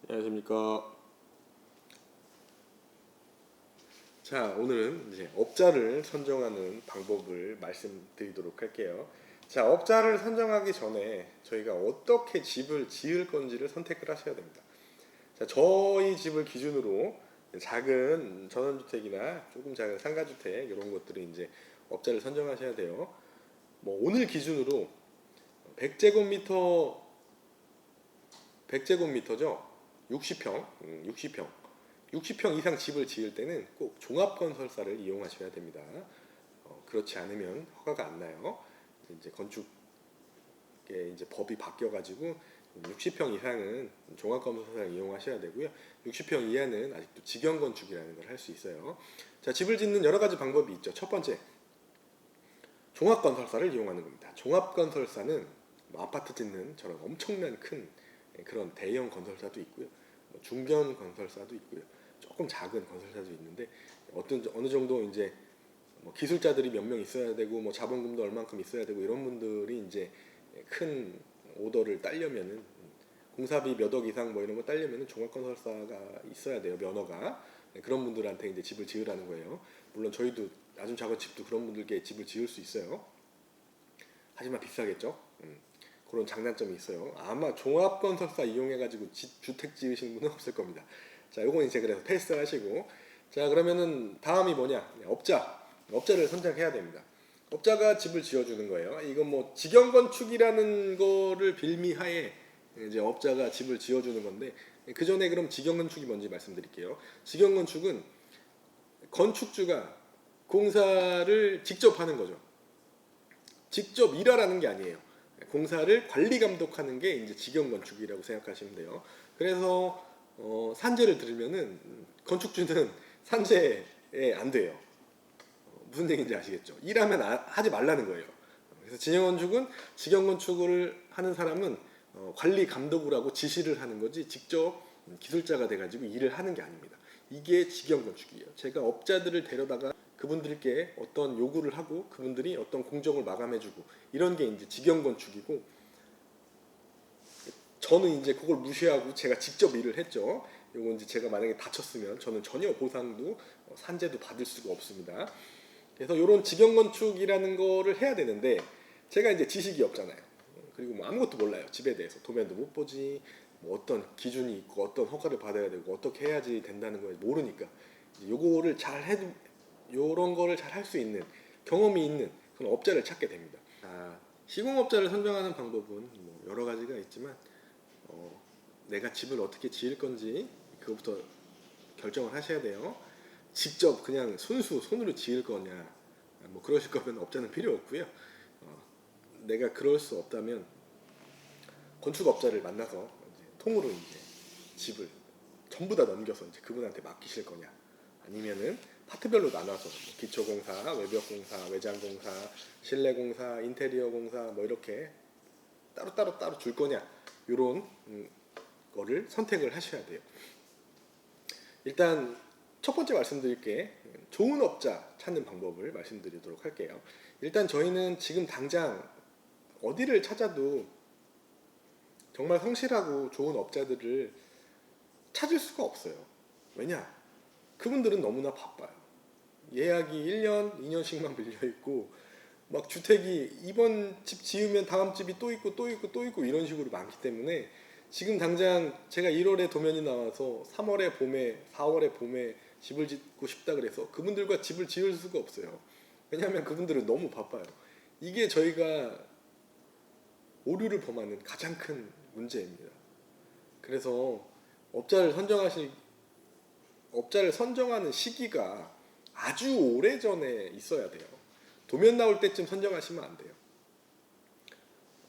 안녕하십니까. 자, 오늘은 이제 업자를 선정하는 방법을 말씀드리도록 할게요. 자, 업자를 선정하기 전에 저희가 어떻게 집을 지을 건지를 선택을 하셔야 됩니다. 자, 저희 집을 기준으로 작은 전원주택이나 조금 작은 상가주택 이런 것들을 이제 업자를 선정하셔야 돼요. 뭐 오늘 기준으로 100제곱미터 100제곱미터죠. 60평, 60평 이상 집을 지을 때는 꼭 종합건설사를 이용하셔야 됩니다. 그렇지 않으면 허가가 안 나요. 이제 건축에 이제 법이 바뀌어가지고 60평 이상은 종합건설사를 이용하셔야 되고요. 60평 이하는 아직도 직영건축이라는 걸 할 수 있어요. 자, 집을 짓는 여러 가지 방법이 있죠. 첫 번째, 종합건설사를 이용하는 겁니다. 종합건설사는 뭐 아파트 짓는 저런 엄청난 큰 그런 대형 건설사도 있고요. 중견 건설사도 있고요. 조금 작은 건설사도 있는데 어느 정도 이제 뭐 기술자들이 몇 명 있어야 되고 뭐 자본금도 얼만큼 있어야 되고 이런 분들이 이제 큰 오더를 따려면은 공사비 몇 억 이상 뭐 이런 거 따려면은 종합건설사가 있어야 돼요. 면허가. 그런 분들한테 이제 집을 지으라는 거예요. 물론 저희도 아주 작은 집도 그런 분들께 집을 지을 수 있어요. 하지만 비싸겠죠. 그런 장단점이 있어요. 아마 종합건설사 이용해가지고 주택 지으신 분은 없을 겁니다. 자, 요건 이제 그래서 패스하시고, 자, 그러면은 다음이 뭐냐? 업자를 선택해야 됩니다. 업자가 집을 지어주는 거예요. 이건 뭐 직영건축이라는 거를 빌미하에 이제 업자가 집을 지어주는 건데, 그 전에 그럼 직영건축이 뭔지 말씀드릴게요. 직영건축은 건축주가 공사를 직접 하는 거죠. 직접 일하라는 게 아니에요. 공사를 관리 감독하는 게 이제 직영 건축이라고 생각하시면 돼요. 그래서 산재를 들으면은 건축주는 산재에 안 돼요. 무슨 얘기인지 아시겠죠? 일하면 하지 말라는 거예요. 그래서 직영 건축을 하는 사람은 관리 감독을 하고 지시를 하는 거지 직접 기술자가 돼가지고 일을 하는 게 아닙니다. 이게 직영 건축이에요. 제가 업자들을 데려다가 그분들께 어떤 요구를 하고 그분들이 어떤 공정을 마감해주고 이런 게 이제 직영 건축이고, 저는 이제 그걸 무시하고 제가 직접 일을 했죠. 요거 이제 제가 만약에 다쳤으면 저는 전혀 보상도 산재도 받을 수가 없습니다. 그래서 이런 직영 건축이라는 거를 해야 되는데 제가 이제 지식이 없잖아요. 그리고 뭐 아무것도 몰라요. 집에 대해서 도면도 못 보지, 뭐 어떤 기준이 있고 어떤 허가를 받아야 되고 어떻게 해야지 된다는 걸 모르니까 요거를 잘 해도 요런 거를 잘 할 수 있는 경험이 있는 그런 업자를 찾게 됩니다. 시공업자를 선정하는 방법은 뭐 여러 가지가 있지만 내가 집을 어떻게 지을 건지 그것부터 결정을 하셔야 돼요. 직접 그냥 손으로 지을 거냐 뭐 그러실 거면 업자는 필요 없고요. 내가 그럴 수 없다면 건축업자를 만나서 이제 통으로 이제 집을 전부 다 넘겨서 이제 그분한테 맡기실 거냐, 아니면은 파트별로 나눠서 기초공사, 외벽공사, 외장공사, 실내공사, 인테리어공사 뭐 이렇게 따로 줄 거냐, 이런 거를 선택을 하셔야 돼요. 일단 첫 번째 말씀드릴 게 좋은 업자 찾는 방법을 말씀드리도록 할게요. 일단 저희는 지금 당장 어디를 찾아도 정말 성실하고 좋은 업자들을 찾을 수가 없어요. 왜냐? 그분들은 너무나 바빠요. 예약이 1년, 2년씩만 밀려있고 막 주택이 이번 집 지으면 다음 집이 또 있고 또 있고 또 있고 이런 식으로 많기 때문에 지금 당장 제가 1월에 도면이 나와서 3월에 봄에 4월에 봄에 집을 짓고 싶다 그래서 그분들과 집을 지을 수가 없어요. 왜냐하면 그분들은 너무 바빠요. 이게 저희가 오류를 범하는 가장 큰 문제입니다. 그래서 업자를 선정하는 시기가 아주 오래전에 있어야 돼요. 도면 나올 때쯤 선정하시면 안 돼요.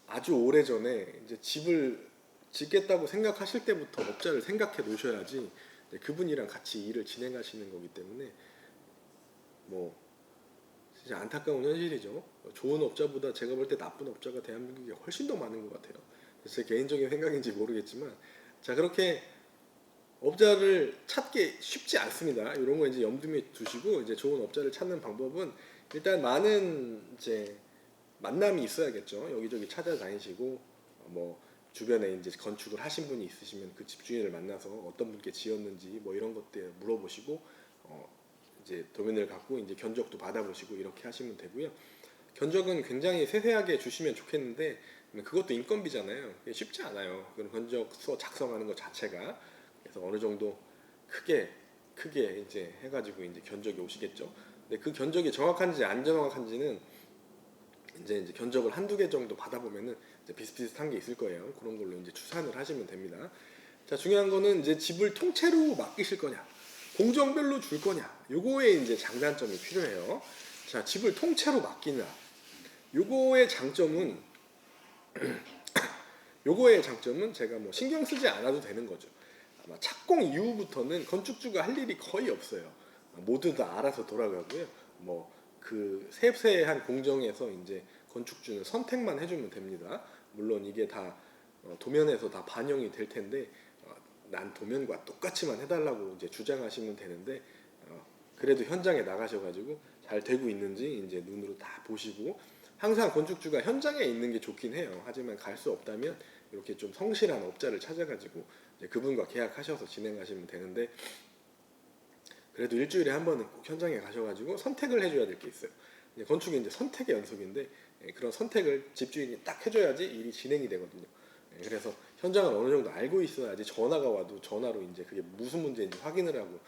아주 오래전에 이제 집을 짓겠다고 생각하실 때부터 업자를 생각해 놓으셔야지 그분이랑 같이 일을 진행하시는 거기 때문에 뭐 진짜 안타까운 현실이죠. 좋은 업자보다 제가 볼 때 나쁜 업자가 대한민국에 훨씬 더 많은 것 같아요. 제 개인적인 생각인지 모르겠지만, 자, 그렇게 업자를 찾기 쉽지 않습니다. 이런 거 이제 염두에 두시고 이제 좋은 업자를 찾는 방법은 일단 많은 이제 만남이 있어야겠죠. 여기저기 찾아다니시고 뭐 주변에 이제 건축을 하신 분이 있으시면 그 집주인을 만나서 어떤 분께 지었는지 뭐 이런 것들 물어보시고 이제 도면을 갖고 이제 견적도 받아보시고 이렇게 하시면 되고요. 견적은 굉장히 세세하게 주시면 좋겠는데 그것도 인건비잖아요. 쉽지 않아요. 그런 견적서 작성하는 것 자체가. 그래서 어느 정도 크게 이제 해가지고 이제 견적이 오시겠죠. 근데 그 견적이 정확한지 안 정확한지는 이제 견적을 한두 개 정도 받아보면은 이제 비슷비슷한 게 있을 거예요. 그런 걸로 이제 추산을 하시면 됩니다. 자, 중요한 거는 이제 집을 통째로 맡기실 거냐, 공정별로 줄 거냐, 요거에 이제 장단점이 필요해요. 자, 집을 통째로 맡기냐, 요거의 장점은 요거의 장점은 제가 뭐 신경 쓰지 않아도 되는 거죠. 아마 착공 이후부터는 건축주가 할 일이 거의 없어요. 모두 다 알아서 돌아가고요. 뭐 그 세세한 공정에서 이제 건축주는 선택만 해주면 됩니다. 물론 이게 다 도면에서 다 반영이 될 텐데 난 도면과 똑같이만 해달라고 이제 주장하시면 되는데 그래도 현장에 나가셔가지고 잘 되고 있는지 이제 눈으로 다 보시고 항상 건축주가 현장에 있는 게 좋긴 해요. 하지만 갈 수 없다면 이렇게 좀 성실한 업자를 찾아가지고 이제 그분과 계약하셔서 진행하시면 되는데 그래도 일주일에 한 번은 꼭 현장에 가셔가지고 선택을 해줘야 될 게 있어요. 건축이 이제 선택의 연속인데 그런 선택을 집주인이 딱 해줘야지 일이 진행이 되거든요. 그래서 현장을 어느 정도 알고 있어야지 전화가 와도 전화로 이제 그게 무슨 문제인지 확인을 하고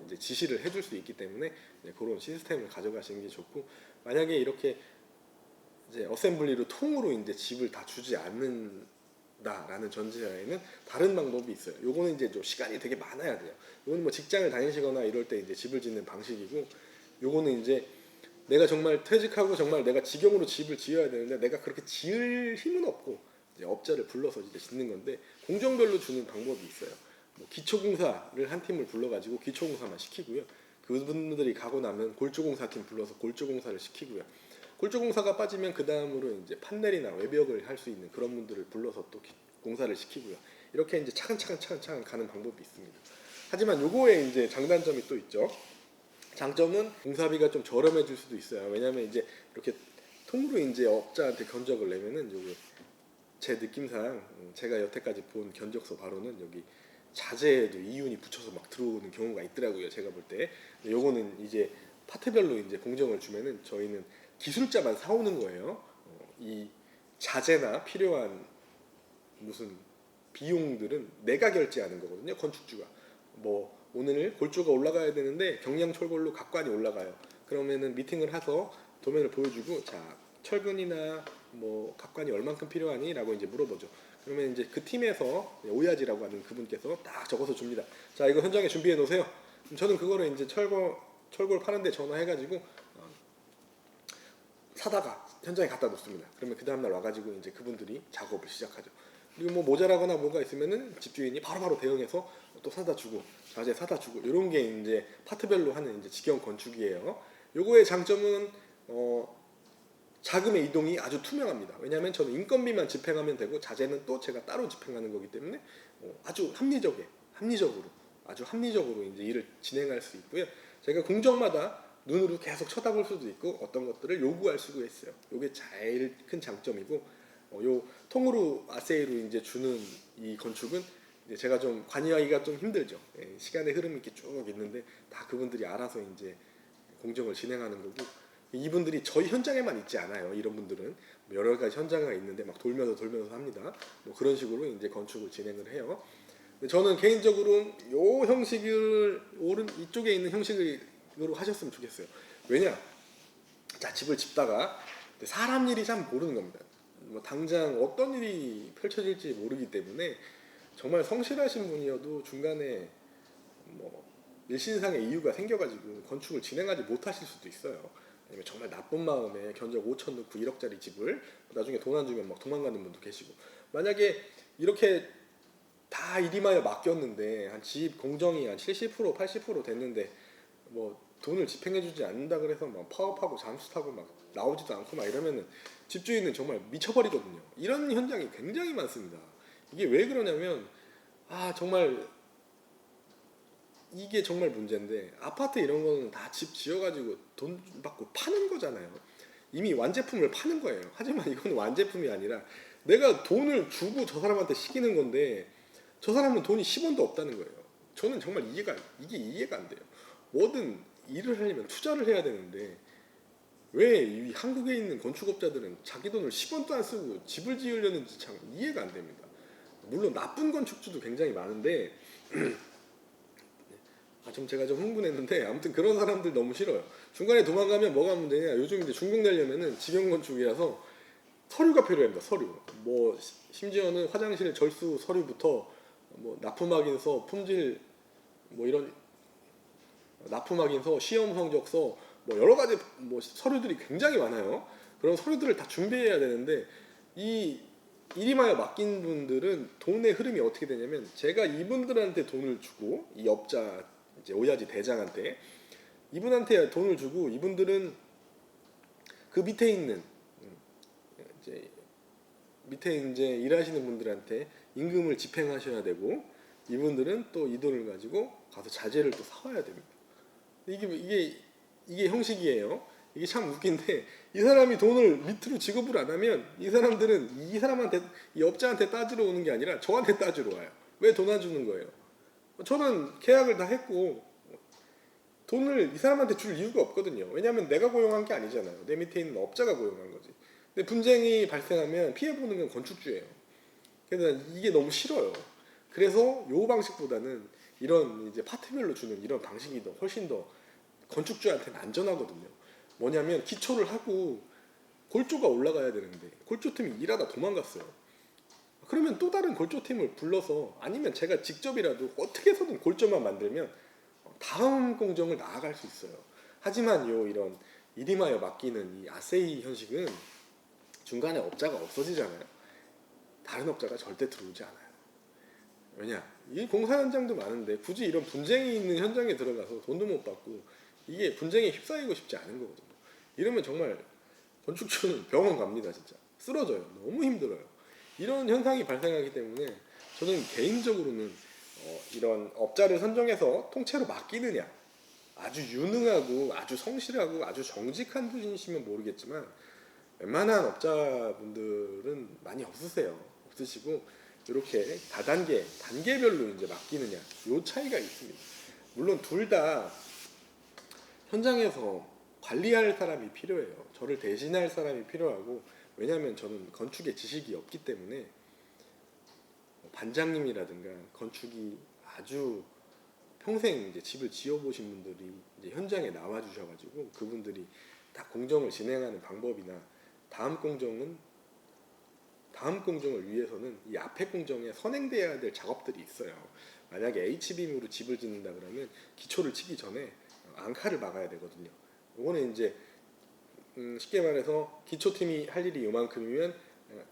이제 지시를 해줄 수 있기 때문에 그런 시스템을 가져가시는 게 좋고 만약에 이렇게 이제 어셈블리로 통으로 이제 집을 다 주지 않는다라는 전제하에는 다른 방법이 있어요. 요거는 이제 좀 시간이 되게 많아야 돼요. 요거는 뭐 직장을 다니시거나 이럴 때 이제 집을 짓는 방식이고 요거는 이제 내가 정말 퇴직하고 정말 내가 직영으로 집을 지어야 되는데 내가 그렇게 지을 힘은 없고 이제 업자를 불러서 이제 짓는 건데 공정별로 주는 방법이 있어요. 뭐 기초공사를 한 팀을 불러가지고 기초공사만 시키고요. 그분들이 가고 나면 골조공사팀 불러서 골조공사를 시키고요. 골조공사가 빠지면 그 다음으로 이제 판넬이나 외벽을 할 수 있는 그런 분들을 불러서 또 공사를 시키고요. 이렇게 이제 차근차근 가는 방법이 있습니다. 하지만 요거에 이제 장단점이 또 있죠. 장점은 공사비가 좀 저렴해질 수도 있어요. 왜냐하면 이제 이렇게 통으로 이제 업자한테 견적을 내면은 요게 제 느낌상 제가 여태까지 본 견적서 바로는 여기 자재에도 이윤이 붙여서 막 들어오는 경우가 있더라고요. 제가 볼 때. 요거는 이제 파트별로 이제 공정을 주면은 저희는 기술자만 사오는 거예요. 이 자재나 필요한 무슨 비용들은 내가 결제하는 거거든요. 건축주가. 뭐 오늘 골조가 올라가야 되는데 경량 철골로 각관이 올라가요. 그러면은 미팅을 해서 도면을 보여주고 자 철근이나 뭐 각관이 얼만큼 필요하니? 라고 이제 물어보죠. 그러면 이제 그 팀에서 오야지라고 하는 그분께서 딱 적어서 줍니다. 자 이거 현장에 준비해 놓으세요. 저는 그거를 이제 철골 파는데 전화해가지고 사다가 현장에 갖다 놓습니다. 그러면 그 다음날 와가지고 이제 그분들이 작업을 시작하죠. 그리고 뭐 모자라거나 뭐가 있으면은 집주인이 바로바로 대응해서 또 사다 주고 자재 사다 주고 이런 게 이제 파트별로 하는 이제 직영 건축이에요. 요거의 장점은 자금의 이동이 아주 투명합니다. 왜냐하면 저는 인건비만 집행하면 되고 자재는 또 제가 따로 집행하는 거기 때문에 아주 합리적으로 이제 일을 진행할 수 있고요. 제가 공정마다 눈으로 계속 쳐다볼 수도 있고 어떤 것들을 요구할 수도 있어요. 이게 제일 큰 장점이고 요 통으로 아세이로 이제 주는 이 건축은 이제 제가 좀 관여하기가 좀 힘들죠. 시간의 흐름이 이렇게 쭉 있는데 다 그분들이 알아서 이제 공정을 진행하는 거고 이분들이 저희 현장에만 있지 않아요. 이런 분들은 여러 가지 현장이 있는데 막 돌면서 합니다. 뭐 그런 식으로 이제 건축을 진행을 해요. 저는 개인적으로 요 형식을 이쪽에 있는 형식으로 하셨으면 좋겠어요. 왜냐? 자 집을 짓다가 사람 일이 참 모르는 겁니다. 뭐 당장 어떤 일이 펼쳐질지 모르기 때문에 정말 성실하신 분이어도 중간에 뭐 일신상의 이유가 생겨가지고 건축을 진행하지 못하실 수도 있어요. 아니면 정말 나쁜 마음에 견적 5천 넣고 1억짜리 집을 나중에 돈 안 주면 막 도망가는 분도 계시고 만약에 이렇게 다 이리마에 맡겼는데 한 집 공정이 한 70% 80% 됐는데 뭐 돈을 집행해주지 않는다 그래서 막 파업하고 잠수 타고 막 나오지도 않고 막 이러면은 집주인은 정말 미쳐버리거든요. 이런 현장이 굉장히 많습니다. 이게 왜 그러냐면 정말 이게 정말 문제인데 아파트 이런 거는 다 집 지어가지고 돈 받고 파는 거잖아요. 이미 완제품을 파는 거예요. 하지만 이건 완제품이 아니라 내가 돈을 주고 저 사람한테 시키는 건데 저 사람은 돈이 10원도 없다는 거예요. 저는 정말 이게 이해가 안 돼요. 뭐든 일을 하려면 투자를 해야 되는데 왜 이 한국에 있는 건축업자들은 자기 돈을 10원도 안 쓰고 집을 지으려는지 참 이해가 안 됩니다. 물론 나쁜 건축주도 굉장히 많은데 좀 제가 좀 흥분했는데 아무튼 그런 사람들 너무 싫어요. 중간에 도망가면 뭐가 문제냐? 요즘 이제 중국 내려면은 직영 건축이라서 서류가 필요합니다. 서류. 뭐 심지어는 화장실 절수 서류부터 뭐 납품확인서, 품질 뭐 이런 납품확인서, 시험 성적서 뭐 여러 가지 뭐 서류들이 굉장히 많아요. 그런 서류들을 다 준비해야 되는데 이 일임하여 맡긴 분들은 돈의 흐름이 어떻게 되냐면 제가 이분들한테 돈을 주고 이 업자 이제 오야지 대장한테 이분한테 돈을 주고 이분들은 그 밑에 있는 이제 밑에 이제 일하시는 분들한테 임금을 집행하셔야 되고 이분들은 또 이 돈을 가지고 가서 자재를 또 사와야 됩니다. 이게 형식이에요. 이게 참 웃긴데 이 사람이 돈을 밑으로 지급을 안 하면 이 사람들은 이 사람한테 이 업자한테 따지러 오는 게 아니라 저한테 따지러 와요. 왜 돈 안 주는 거예요? 저는 계약을 다 했고 돈을 이 사람한테 줄 이유가 없거든요. 왜냐하면 내가 고용한 게 아니잖아요. 내 밑에 있는 업자가 고용한 거지. 근데 분쟁이 발생하면 피해 보는 건 건축주예요. 그래서 이게 너무 싫어요. 그래서 요 방식보다는 이런 이제 파트별로 주는 이런 방식이 훨씬 더 건축주한테는 안전하거든요. 뭐냐면 기초를 하고 골조가 올라가야 되는데 골조팀이 일하다 도망갔어요. 그러면 또 다른 골조팀을 불러서 아니면 제가 직접이라도 어떻게 해서든 골조만 만들면 다음 공정을 나아갈 수 있어요. 하지만 이런 일임하여 맡기는 이 아세이 현식은 중간에 업자가 없어지잖아요. 다른 업자가 절대 들어오지 않아요. 왜냐? 이 공사 현장도 많은데 굳이 이런 분쟁이 있는 현장에 들어가서 돈도 못 받고 이게 분쟁에 휩싸이고 싶지 않은 거거든요. 이러면 정말 건축주는 병원 갑니다. 진짜 쓰러져요. 너무 힘들어요. 이런 현상이 발생하기 때문에 저는 개인적으로는 이런 업자를 선정해서 통째로 맡기느냐, 아주 유능하고 아주 성실하고 아주 정직한 분이시면 모르겠지만 웬만한 업자분들은 많이 없으시고 이렇게 단계별로 이제 맡기느냐, 요 차이가 있습니다. 물론 둘 다 현장에서 관리할 사람이 필요해요. 저를 대신할 사람이 필요하고, 왜냐하면 저는 건축에 지식이 없기 때문에 반장님이라든가 건축이 아주 평생 이제 집을 지어보신 분들이 이제 현장에 나와 주셔가지고 그분들이 다 공정을 진행하는 방법이나 다음 공정을 위해서는 이 앞에 공정에 선행돼야 될 작업들이 있어요. 만약에 H빔으로 집을 짓는다 그러면 기초를 치기 전에 앙카를 막아야 되거든요. 이거는 이제 쉽게 말해서 기초팀이 할 일이 요만큼이면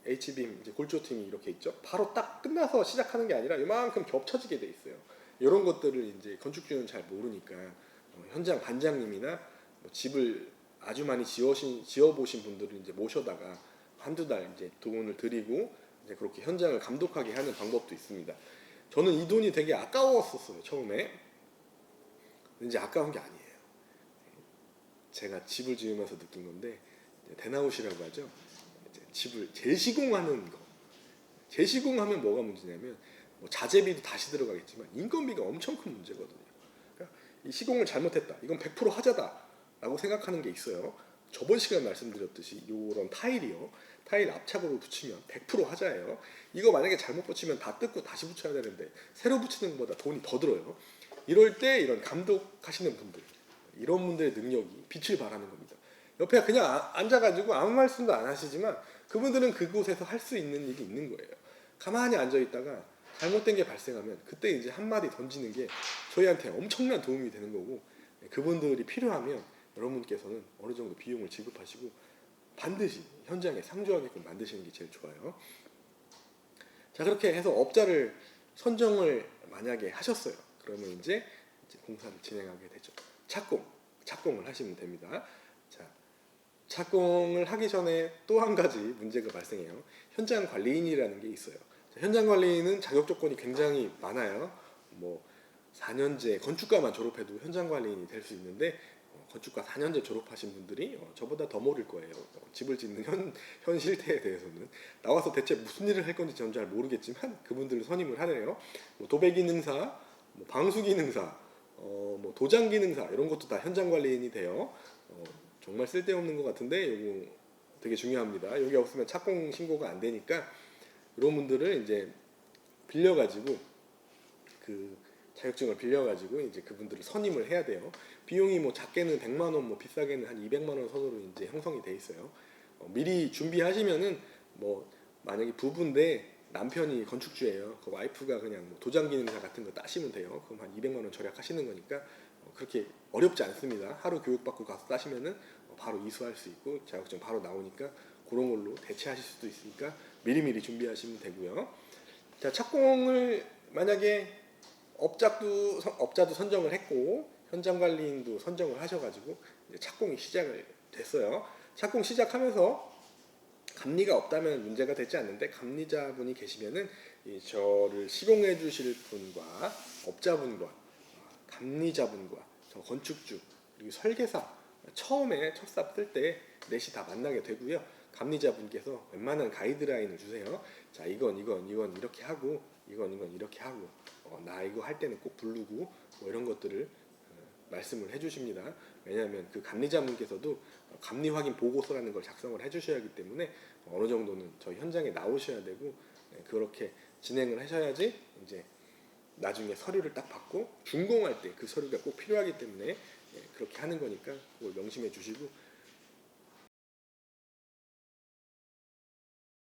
H빔 이제 골조팀이 이렇게 있죠. 바로 딱 끝나서 시작하는 게 아니라 요만큼 겹쳐지게 돼 있어요. 이런 것들을 이제 건축주는 잘 모르니까 현장 반장님이나 뭐 집을 아주 많이 지어보신 분들을 이제 모셔다가 한두 달 이제 돈을 드리고 이제 그렇게 현장을 감독하게 하는 방법도 있습니다. 저는 이 돈이 되게 아까웠었어요. 처음에. 이제 아까운 게 아니에요. 제가 집을 지으면서 느낀 건데 대나우시라고 하죠. 이제 집을 재시공하는 거. 재시공하면 뭐가 문제냐면 뭐 자재비도 다시 들어가겠지만 인건비가 엄청 큰 문제거든요. 그러니까 이 시공을 잘못했다. 이건 100% 하자다라고 생각하는 게 있어요. 저번 시간에 말씀드렸듯이 이런 타일이요. 타일 압착으로 붙이면 100% 하자예요. 이거 만약에 잘못 붙이면 다 뜯고 다시 붙여야 되는데 새로 붙이는 것보다 돈이 더 들어요. 이럴 때 이런 감독하시는 분들, 이런 분들의 능력이 빛을 발하는 겁니다. 옆에 그냥 앉아가지고 아무 말씀도 안 하시지만 그분들은 그곳에서 할 수 있는 일이 있는 거예요. 가만히 앉아있다가 잘못된 게 발생하면 그때 이제 한마디 던지는 게 저희한테 엄청난 도움이 되는 거고, 그분들이 필요하면 여러분께서는 어느 정도 비용을 지급하시고 반드시 현장에 상주하게끔 만드시는 게 제일 좋아요. 자, 그렇게 해서 업자를 선정을 만약에 하셨어요. 그러면 이제 공사를 진행하게 되죠. 착공을 하시면 됩니다. 자, 착공을 하기 전에 또 한 가지 문제가 발생해요. 현장 관리인이라는 게 있어요. 자, 현장 관리인은 자격 조건이 굉장히 많아요. 뭐 4년제 건축가만 졸업해도 현장 관리인이 될 수 있는데 건축과 4년제 졸업하신 분들이 저보다 더 모를 거예요. 집을 짓는 현 실태에 대해서는 나와서 대체 무슨 일을 할 건지 저는 잘 모르겠지만 그분들을 선임을 하네요. 뭐 도배 기능사, 뭐 방수 기능사, 뭐 도장 기능사 이런 것도 다 현장 관리인이 돼요. 정말 쓸데없는 것 같은데 이거 되게 중요합니다. 여기 없으면 착공 신고가 안 되니까 이런 분들을 이제 빌려가지고 그 자격증을 빌려가지고 이제 그분들을 선임을 해야 돼요. 비용이 뭐 작게는 100만 원, 뭐 비싸게는 한 200만 원 선으로 이제 형성이 돼 있어요. 미리 준비하시면은 뭐 만약에 부부인데 남편이 건축주예요. 그 와이프가 그냥 뭐 도장 기능사 같은 거 따시면 돼요. 그럼 한 200만 원 절약하시는 거니까 그렇게 어렵지 않습니다. 하루 교육받고 가서 따시면은 바로 이수할 수 있고 자격증 바로 나오니까 그런 걸로 대체하실 수도 있으니까 미리미리 준비하시면 되고요. 자, 착공을 만약에 업자도 선정을 했고 현장 관리인도 선정을 하셔가지고 이제 착공이 시작을 됐어요. 착공 시작하면서 감리가 없다면 문제가 되지 않는데 감리자분이 계시면은 저를 시공해 주실 분과 업자분과 감리자분과 저 건축주 그리고 설계사 처음에 첫 삽 쓸 때 넷이 다 만나게 되고요. 감리자분께서 웬만한 가이드라인을 주세요. 자, 이건 이렇게 하고 이건 이렇게 하고 나 이거 할 때는 꼭 부르고 뭐 이런 것들을 말씀을 해주십니다. 왜냐하면 그 감리자분께서도 감리 확인 보고서라는 걸 작성을 해주셔야 하기 때문에 어느 정도는 저희 현장에 나오셔야 되고 그렇게 진행을 하셔야지 이제 나중에 서류를 딱 받고 준공할 때 그 서류가 꼭 필요하기 때문에 그렇게 하는 거니까 그걸 명심해 주시고